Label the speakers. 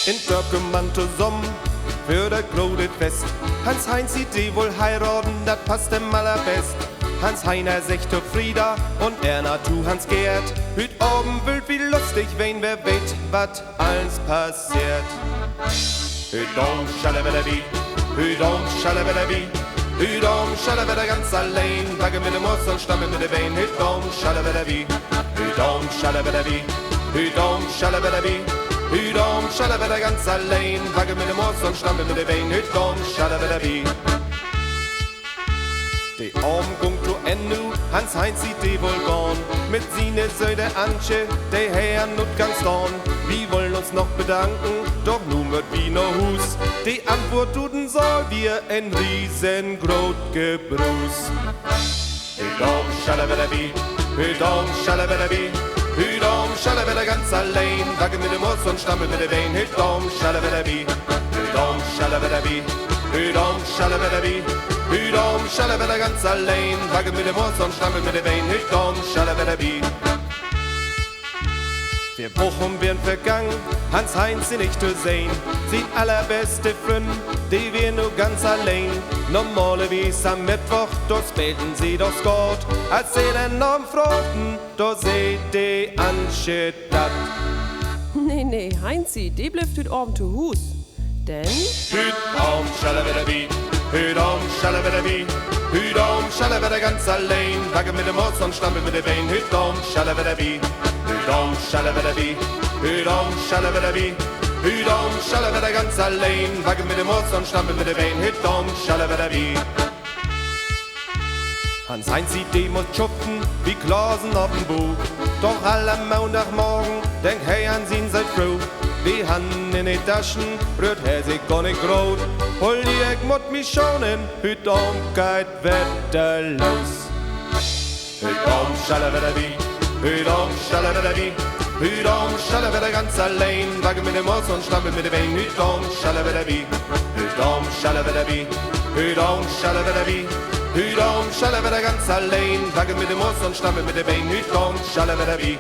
Speaker 1: in Birkemann zusammen für das große Fest. Hans-Heinz sieht die wohl heiraten, das passt dem allerbest. Hans-Heiner sagt zu Frieda und Erna zu Hans-Gerd. Hüt oben wird wie lustig, wen wer weet, wat alles passiert. Hüt om, schalabalabi, hüt om, schalabalabi, hüt om, schalabala ganz allein. Wagge mit dem Mus und stamme mit der Bein. Hüt om, schalabalabi, hüt om, schalabalabi, hüt om, schalabalabi, hüt om, schalabala ganz allein. Wagge mit dem Mus und stamme mit der Bein. Hüt om, schalabalabi. Die Omgung zu Ende, Hans-Heinz sieht die wohl gone. Mit sine Söde Antje, die Herren und ganz dorn. Wir wollen uns noch bedanken, doch nun wird wie no Hus. Die Antwort tuten soll wir ein riesengroß Gebrus. Hüdom, schalabalabi, hüdom, schalabalabi, hüdom, schalabala ganz allein. Wacke mit dem Mus und stampel mit der Bein. Hüdom, schalabalabi, hüdom, schalabalabi, hüdom, schalabalabi, hüdom, schalabala ganz allein. Wacke mit dem Mus und stampel mit der Bein. Hüdom, schalabalabi. Wir Bochum werden vergangen, Hans-Heinz sie nicht zu sehen. Sie allerbeste Freund, die wir nur ganz allein. Normalerweise am Mittwoch, da spielten sie das Gott. Als sie dann am Froten, da seht die Ansche dat.
Speaker 2: Nee, Heinzi, die bleibt heute Abend zu Hus. Denn?
Speaker 1: Hüdom, schalabalabi, hüdom, schalabalabi, hüdom, schalabala ganz allein. Wacke mit dem Mus und stampel mit der Bein. Hüdom, schalabalabi, hüdom, schalabalabi, hüdom, schalabalabi, hüdom, schalabala ganz allein. Wacke mit dem Mus und stampel mit der Bein. Hüdom, schalabalabi. Hans-Heinz sieht die muss schuften wie Klausen auf dem Buch. Doch alle Montagmorgen denkt hey an sie seid froh. Die Hand in die Taschen rührt er sich gar nicht rot. Hol ich mut mich schonen, hüdom geht wetterlos. Hüdom, schalabalabi, hüdom, schalabalabi, hüdom, schalabala ganz allein. Wacke mit dem Mus und stampel mit der Bein. Hüdom, schalabalabi, hüdom, schalabalabi, hüdom, schalabalabi, hüdom, schalabala ganz allein. Wacke mit dem Mus und stampel mit der Bein. Hüdom, schalabalabi.